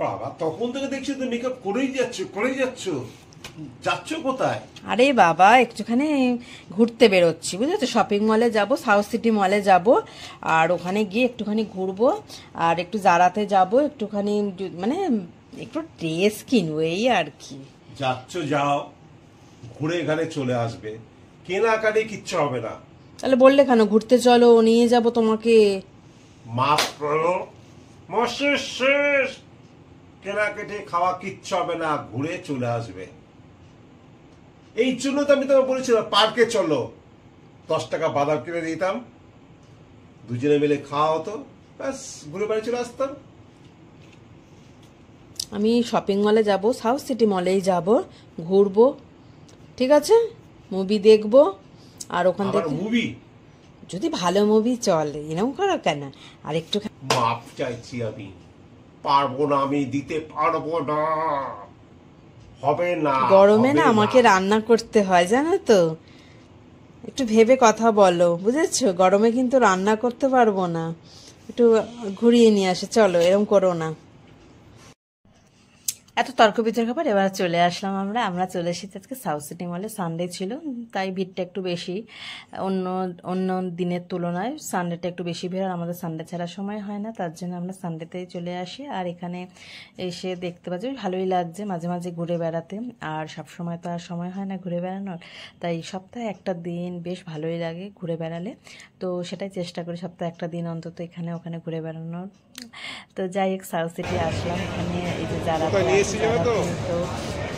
বাবা তখন থেকে দেখছি তো মেকআপ করেই যাচ্ছ যাচ্ছ কোথায়? আরে বাবা একটুখানি ঘুরতে বেরোচ্ছি, বুঝেছো? শপিং মলে যাব, সাউথ সিটি মলে যাব, আর ওখানে গিয়ে একটুখানি ঘুরবো, আর একটু জারাতে যাব, একটুখানি মানে একটু ড্রেস কিনবো, এই আর কি। যাচ্ছ যাও, ঘুরে এখানে চলে আসবে, কেনাকাটি কিচ্ছু হবে না। তাহলে বললে কেন ঘুরতে চলো, নিয়ে যাব তোমাকে। মাস করো, মাসের শেষ, কেনাকাটি খাওয়া কিচ্ছু হবে না, ঘুরে চলে আসবে। এই জন্য তো আমি তোমাকে বলেছিলাম পার্কে চলো, 10 টাকা বাদাম কিনে দিতাম, দুজনে মিলে খাওয়া হতো, ব্যাস ঘুরে বাড়ি চলে আসতাম। আমি শপিং মলে যাব, সাউথ সিটি মলেই যাব, ঘুরবো, ঠিক আছে, মুভি দেখবো, আর ওখান থেকে মুভি যদি ভালো মুভি চলে, এরকম করো কেন? আর একটু মাপ চাইছি আমি, পারবো না, আমি দিতে পারবো না, হবে না। গরমে না আমাকে রান্না করতে হয়, জানো তো, একটু ভেবে কথা বলো, বুঝেছো? গরমে কিন্তু রান্না করতে পারবো না, একটু ঘুরিয়ে নিয়ে আসে, চলো, এরকম করো না। এত তর্ক বিতর্ক পর এবার চলে আসলাম আমরা চলে এসেছি আজকে সাউথ সিটি মলে। সানডে ছিল, তাই ভিড়টা একটু বেশি, অন্য অন্য দিনের তুলনায় সানডেটা একটু বেশি ভিড়, আর আমাদের সানডে ছাড়া সময় হয় না, তার জন্য আমরা সানডেতেই চলে আসি। আর এখানে এসে দেখতে পাচ্ছি ভালোই লাগছে মাঝে মাঝে ঘুরে বেড়াতে, আর সব সময় তো আর সময় হয় না ঘুরে বেড়ানোর, তাই সপ্তাহে একটা দিন বেশ ভালোই লাগে ঘুরে বেড়ালে, তো সেটাই চেষ্টা করি সপ্তাহে একটা দিন অন্তত এখানে ওখানে ঘুরে বেড়ানোর। তো যাই হোক, সাউথ সিটি আসলাম, এখানে এই যে যারা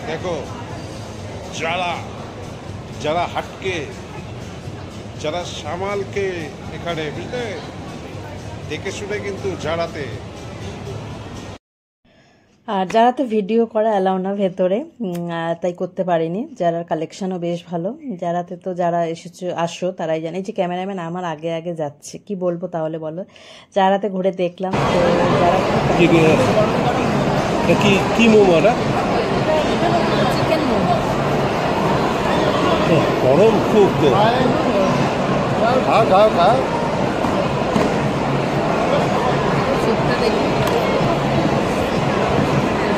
দেখো, যারা যারা হাটকে, যারা সামালকে এখানে, বুঝলে, দেখে শুনে কিন্তু যারাতে। আর যারাতে ভিডিও করা অ্যালাউ না ভেতরে, তাই করতে পারিনি। যারা কালেকশনও বেশ ভালো, যারাতে তো যারা আসো তারাই জানে। যে ক্যামেরাম্যান আমার আগে আগে যাচ্ছে, কি বলবো তাহলে বলো। যারাতে ঘুরে দেখলাম, তো যারা কি মোমো না, চিকেন মোমো, গরম খুব তো, খা খা খা। স্যুপটা দেখি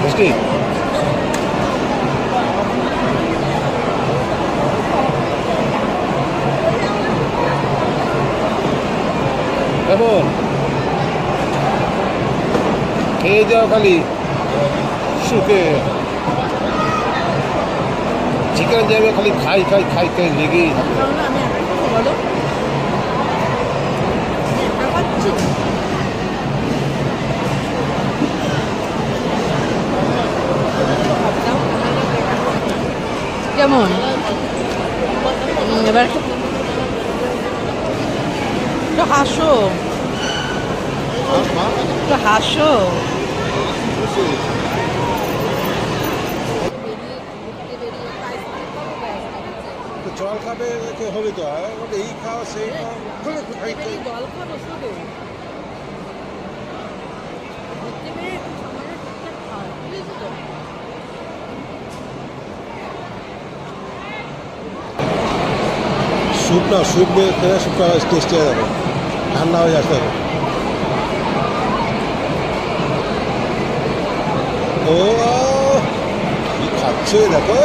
বুঝলি, কেমন খেয়ে যাও, খালি শুকে চিকেন যাবে, খালি খাই খাই খাই খাই লেগেই থাকে। আমি বলো কেমন, এবার একটু হাসো, একটু হাসো। জল খাবে হবে তো, এই খাও সেই খাও, জল খাবো শুধু, স্যুপ না, স্যুপ দিয়ে খেয়ে স্যুপটা টেস্টি হয়ে যাবে, ঠান্ডা হয়ে আসতে হবে। ও কি খাচ্ছে দেখো।